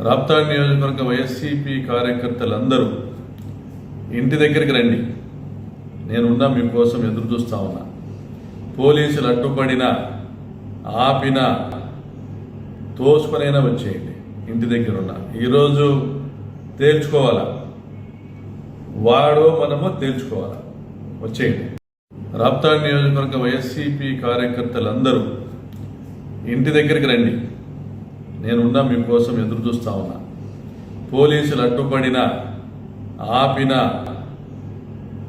రాప్తాడు నియోజకవర్గ వైఎస్సీపీ కార్యకర్తలందరూ ఇంటి దగ్గరికి రండి. నేనున్నా మీకోసం ఎదురు చూస్తా ఉన్నా. పోలీసులు అడ్డుపడినా ఆపినా తోసుకొనైనా వచ్చేయండి. ఇంటి దగ్గర ఉన్నా ఈరోజు తేల్చుకోవాలా, వాడో మనమో తేల్చుకోవాలా. వచ్చేయండి. రాప్తాడు నియోజకవర్గ వైఎస్సీపీ కార్యకర్తలందరూ ఇంటి దగ్గరికి రండి. నేనున్నా మీకోసం ఎదురు చూస్తా ఉన్నా. పోలీసులు అడ్డుపడినా ఆపినా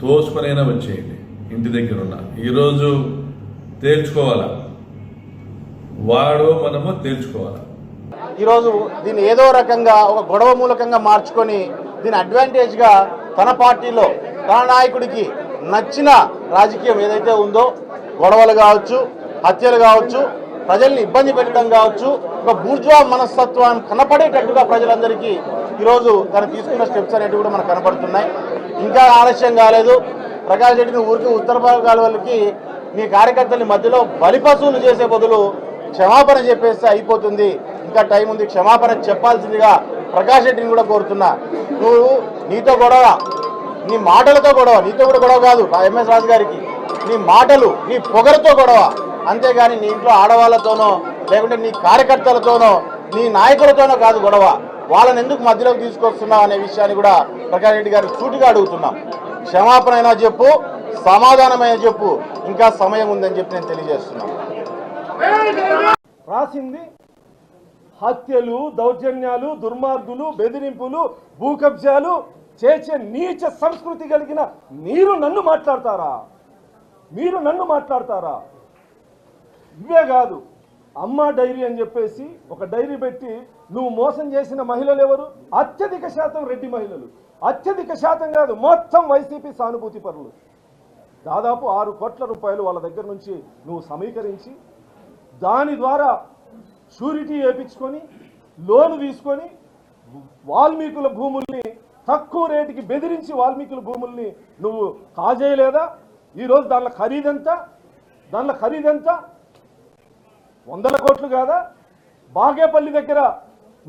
తోసుకొనైనా వచ్చేయండి. ఇంటి దగ్గర ఉన్నా ఈరోజు తేల్చుకోవాలా, వాడో మనమో తేల్చుకోవాలా. ఈరోజు దీన్ని ఏదో రకంగా ఒక గొడవ మూలకంగా మార్చుకొని దీని అడ్వాంటేజ్గా తన పార్టీలో తన నాయకుడికి నచ్చిన రాజకీయం ఏదైతే ఉందో, గొడవలు కావచ్చు, హత్యలు కావచ్చు, ప్రజల్ని ఇబ్బంది పెట్టడం కావచ్చు, ఒక బూర్జువా మనస్తత్వాన్ని కనపడేటట్టుగా ప్రజలందరికీ ఈరోజు తను తీసుకున్న స్టెప్స్ అనేవి కూడా మనకు కనపడుతున్నాయి. ఇంకా ఆలస్యం కాలేదు. ప్రకాష్ రెడ్డిని ఊరికి ఉత్తర భాగాల వాళ్ళకి మీ కార్యకర్తల మధ్యలో బలిపశువులు చేసే బదులు క్షమాపణ చెప్పేస్తే అయిపోతుంది. ఇంకా టైం ఉంది, క్షమాపణ చెప్పాల్సిందిగా ప్రకాష్ రెడ్డిని కూడా కోరుతున్నా. నువ్వు నీతో గొడవ, నీ మాటలతో గొడవ, నీతో కూడా గొడవ కాదు ఎంఎస్ రాజు గారికి, నీ మాటలు నీ పొగరుతో గొడవ, అంతేగాని నీ ఇంట్లో ఆడవాళ్లతోనో లేకుంటే నీ కార్యకర్తలతోనో నీ నాయకులతోనో కాదు గొడవ. వాళ్ళని ఎందుకు మధ్యలోకి తీసుకొస్తున్నావు అనే విషయాన్ని కూడా ప్రకాష్ రెడ్డి గారికి సూటిగా అడుగుతున్నాం. క్షమాపణ అయినా చెప్పు, సమాధానమైనా చెప్పు, ఇంకా సమయం ఉందని చెప్పి నేను తెలియజేస్తున్నాను. రాసింది హత్యలు, దౌర్జన్యాలు, దుర్మార్గులు, బెదిరింపులు, భూకబ్జాలు చేసే నీచ సంస్కృతి కలిగిన మీరు నన్ను మాట్లాడతారా? మీరు నన్ను మాట్లాడతారా? ఇవే కాదు, అమ్మ డైరీ అని చెప్పేసి ఒక డైరీ పెట్టి నువ్వు మోసం చేసిన మహిళలు ఎవరు? అత్యధిక శాతం రెడ్డి మహిళలు. అత్యధిక శాతం కాదు, మొత్తం వైసీపీ సానుభూతి పరులు. దాదాపు 6 కోట్ల రూపాయలు వాళ్ళ దగ్గర నుంచి నువ్వు సమీకరించి దాని ద్వారా షూరిటీ వేయించుకొని లోను తీసుకొని వాల్మీకుల భూముల్ని తక్కువ రేటుకి బెదిరించి వాల్మీకుల భూముల్ని నువ్వు కాజేయలేదా? ఈరోజు దానిలో ఖరీదెంత? 100 కోట్లు కాదా? బాగేపల్లి దగ్గర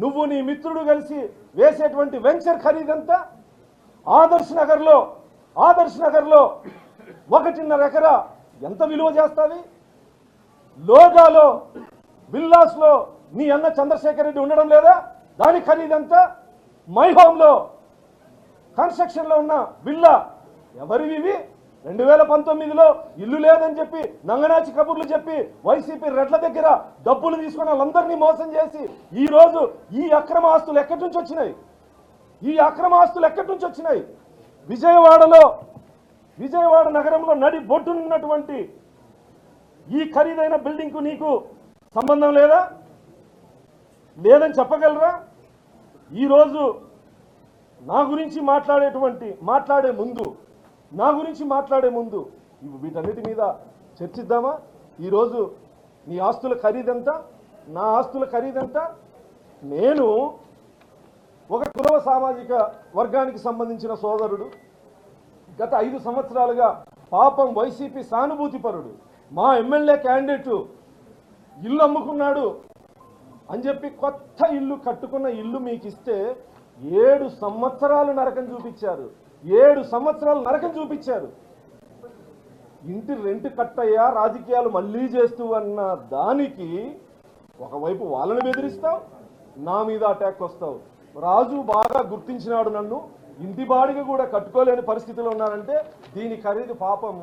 నువ్వు నీ మిత్రుడు కలిసి వేసేటువంటి వెంచర్ ఖరీదంతా? ఆదర్శ్ నగర్లో 1.5 ఎకరా ఎంత విలువ చేస్తావి? లోగాలో విల్లాస్లో నీ అన్న చంద్రశేఖర్ రెడ్డి ఉండడం లేదా? దాని ఖరీదంతా? మై హోమ్లో కన్స్ట్రక్షన్లో ఉన్న విల్లా ఎవరివి? 2019లో ఇల్లు లేదని చెప్పి నంగనాచి కబుర్లు చెప్పి వైసీపీ రెడ్ల దగ్గర డబ్బులు తీసుకుని వాళ్ళందరినీ మోసం చేసి ఈరోజు ఈ అక్రమ ఆస్తులు ఎక్కడి నుంచి వచ్చినాయి? విజయవాడ నగరంలో నడి బొట్టునున్నటువంటి ఈ ఖరీదైన బిల్డింగ్కు నీకు సంబంధం లేదా? లేదని చెప్పగలరా? ఈరోజు నా గురించి మాట్లాడే ముందు వీటన్నిటి మీద చర్చిద్దామా? ఈరోజు నీ ఆస్తుల ఖరీదెంత, నా ఆస్తుల ఖరీదెంత? నేను ఒక కులవ సామాజిక వర్గానికి సంబంధించిన సోదరుడు. గత 5 సంవత్సరాలుగా పాపం వైసీపీ సానుభూతి పరుడు మా ఎమ్మెల్యే క్యాండిడేటు ఇల్లు అమ్ముకున్నాడు అని చెప్పి కొత్త ఇల్లు కట్టుకున్న ఇల్లు మీకు ఇస్తే 7 సంవత్సరాలు నరకం చూపించారు. 7 సంవత్సరాలు నరకం చూపించారు. ఇంటి రెంట్ కట్టయ్యా, రాజకీయాలు మళ్ళీ చేస్తూ అన్న దానికి ఒకవైపు వాళ్ళని బెదిరిస్తావు, నా మీద అటాక్ వస్తావు. రాజు బాగా గుర్తించినాడు నన్ను. ఇంటి బాడిగ కూడా కట్టుకోలేని పరిస్థితిలో ఉన్నానంటే దీని ఖరీదు పాపం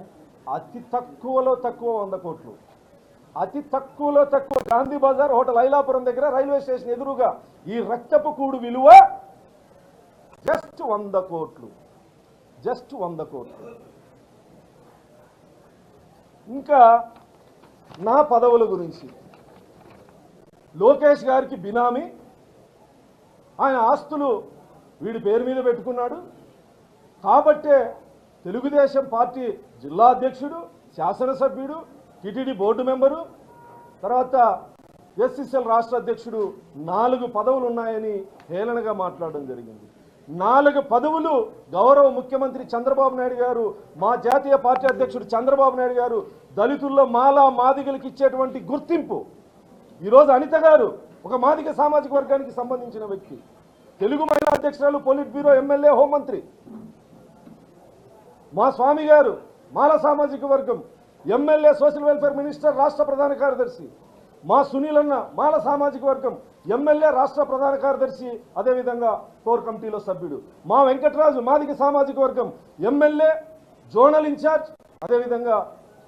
అతి తక్కువలో తక్కువ 100 కోట్లు. అతి తక్కువలో తక్కువ గాంధీ బజార్ హోటల్ ఐలాపురం దగ్గర రైల్వే స్టేషన్ ఎదురుగా ఈ రక్తపు కూడు విలువ జస్ట్ 100 కోట్లు. ఇంకా నా పదవుల గురించి, లోకేష్ గారికి బినామీ, ఆయన ఆస్తులు వీడి పేరు మీద పెట్టుకున్నాడు కాబట్టే తెలుగుదేశం పార్టీ జిల్లా అధ్యక్షుడు, శాసనసభ్యుడు, టీటీడీ బోర్డు మెంబరు, తర్వాత ఎస్సీసీఎల్ రాష్ట్ర అధ్యక్షుడు 4 పదవులు ఉన్నాయని హేళనగా మాట్లాడడం జరిగింది. 4 పదవులు గౌరవ ముఖ్యమంత్రి చంద్రబాబు నాయుడు గారు, మా జాతీయ పార్టీ అధ్యక్షుడు చంద్రబాబు నాయుడు గారు దళితుల్లో మాలా మాదిగలకు ఇచ్చేటువంటి గుర్తింపు ఈరోజు అనిత గారు ఒక మాదిగ సామాజిక వర్గానికి సంబంధించిన వ్యక్తి, తెలుగు మహిళా అధ్యక్షురాలు, పొలిట్ బ్యూరో, ఎమ్మెల్యే, హోంమంత్రి. మా స్వామి గారు మాల సామాజిక వర్గం, ఎమ్మెల్యే, సోషల్ వెల్ఫేర్ మినిస్టర్, రాష్ట్ర ప్రధాన కార్యదర్శి. మా సునీల్ అన్న మాల సామాజిక వర్గం, ఎమ్మెల్యే, రాష్ట్ర ప్రధాన కార్యదర్శి, అదేవిధంగా కోర్ కమిటీలో సభ్యుడు. మా వెంకటరాజు మాదిగ సామాజిక వర్గం, ఎమ్మెల్యే, జోనల్ ఇన్ఛార్జ్, అదేవిధంగా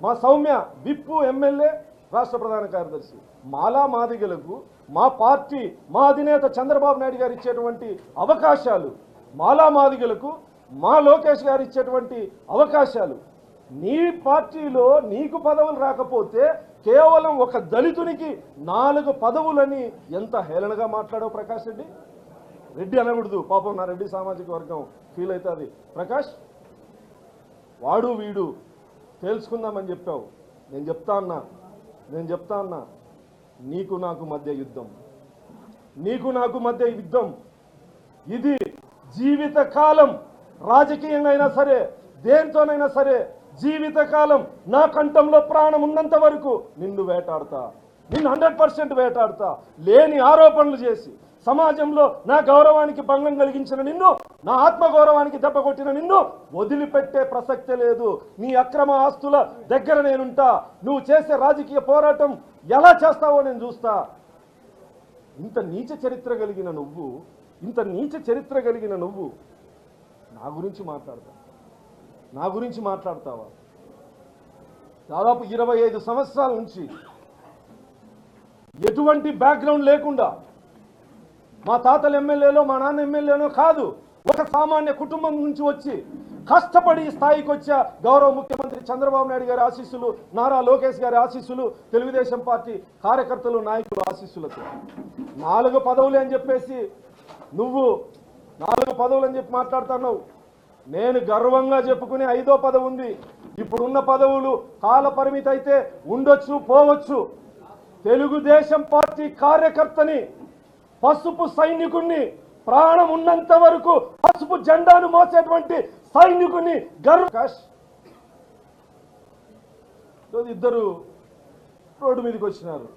మా సౌమ్య విప్పు, ఎమ్మెల్యే, రాష్ట్ర ప్రధాన కార్యదర్శి. మాలా మాదిగలకు మా పార్టీ, మా అధినేత చంద్రబాబు నాయుడు గారు ఇచ్చేటువంటి అవకాశాలు, మాలా మాదిగలకు మా లోకేష్ గారు ఇచ్చేటువంటి అవకాశాలు, నీ పార్టీలో నీకు పదవులు రాకపోతే కేవలం ఒక దళితునికి 4 పదవులని ఎంత హేళనగా మాట్లాడావు ప్రకాష్ రెడ్డి. రెడ్డి అనకూడదు పాపం, నా రెడ్డి సామాజిక వర్గం ఫీల్ అవుతుంది. ప్రకాష్, వాడు వీడు తేల్చుకుందామని చెప్పావు. నేను చెప్తా అన్నా నీకు నాకు మధ్య యుద్ధం, ఇది జీవితకాలం. రాజకీయంగా అయినా సరే, దేంతోనైనా సరే, జీవితకాలం నా కంఠంలో ప్రాణం ఉన్నంత వరకు నిన్ను వేటాడతా, నిన్ను 100% వేటాడతా. లేని ఆరోపణలు చేసి సమాజంలో నా గౌరవానికి భంగం కలిగించిన నిన్ను, నా ఆత్మగౌరవానికి దెబ్బ కొట్టిన నిన్ను వదిలిపెట్టే ప్రసక్తే లేదు. నీ అక్రమ ఆస్తుల దగ్గర నేనుంటా. నువ్వు చేసే రాజకీయ పోరాటం ఎలా చేస్తావో నేను చూస్తా. ఇంత నీచ చరిత్ర కలిగిన నువ్వు నా గురించి మాట్లాడతావా? దాదాపు 25 సంవత్సరాల నుంచి ఎటువంటి బ్యాక్గ్రౌండ్ లేకుండా, మా తాతల ఎమ్మెల్యేలో, మా నాన్న ఎమ్మెల్యేనో కాదు, ఒక సామాన్య కుటుంబం నుంచి వచ్చి కష్టపడి ఈ స్థాయికి వచ్చా. గౌరవ ముఖ్యమంత్రి చంద్రబాబు నాయుడు గారి ఆశీస్సులు, నారా లోకేష్ గారి ఆశీస్సులు, తెలుగుదేశం పార్టీ కార్యకర్తలు, నాయకులు ఆశీస్సులతో 4 పదవులు అని చెప్పేసి నువ్వు 4 పదవులు అని చెప్పి మాట్లాడుతున్నావు. నేను గర్వంగా చెప్పుకునే 5వ పదవి ఉంది. ఇప్పుడున్న పదవులు కాల పరిమితి అయితే ఉండొచ్చు, పోవచ్చు. తెలుగుదేశం పార్టీ కార్యకర్తని, పసుపు సైనికుణ్ణి, ప్రాణం ఉన్నంత వరకు పసుపు జెండాను మోసేటువంటి సైనికుని ఇద్దరు రోడ్డు మీదకి వచ్చినారు.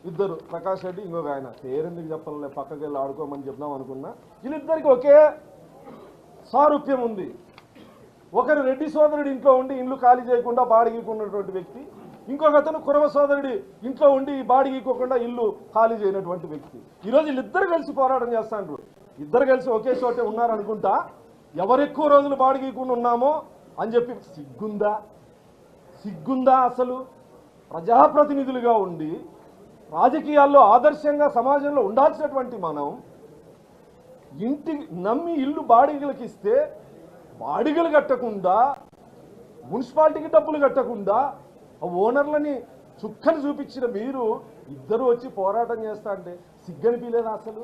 ఇద్దరు, ప్రకాష్ రెడ్డి, ఇంకొక ఆయన, పేరెందుకు చెప్పాలే, పక్కకి వెళ్ళి ఆడుకోమని చెప్దాం అనుకున్నా. వీళ్ళిద్దరికి ఒకే సారూప్యం ఉంది. ఒకరు రెడ్డి సోదరుడి ఇంట్లో ఉండి ఇల్లు ఖాళీ చేయకుండా బాడిగీకున్నటువంటి వ్యక్తి, ఇంకొక అతను కురవ సోదరుడి ఇంట్లో ఉండి బాడిగీకోకుండా ఇల్లు ఖాళీ చేయనటువంటి వ్యక్తి. ఈరోజు వీళ్ళిద్దరు కలిసి పోరాటం చేస్తాండ్రు. ఇద్దరు కలిసి ఒకే చోటే ఉన్నారనుకుంటా. ఎవరెక్కువ రోజులు బాడిగీకుండా ఉన్నామో అని చెప్పి సిగ్గుందా అసలు? ప్రజాప్రతినిధులుగా ఉండి రాజకీయాల్లో ఆదర్శంగా సమాజంలో ఉండాల్సినటువంటి మనం ఇంటి నమ్మి ఇల్లు బాడిగలకు ఇస్తే బాడిగలు కట్టకుండా, మున్సిపాలిటీకి డబ్బులు కట్టకుండా ఆ ఓనర్లని చుక్కని చూపించిన మీరు ఇద్దరు వచ్చి పోరాటం చేస్తా అంటే సిగ్గనిపించలేదా అసలు?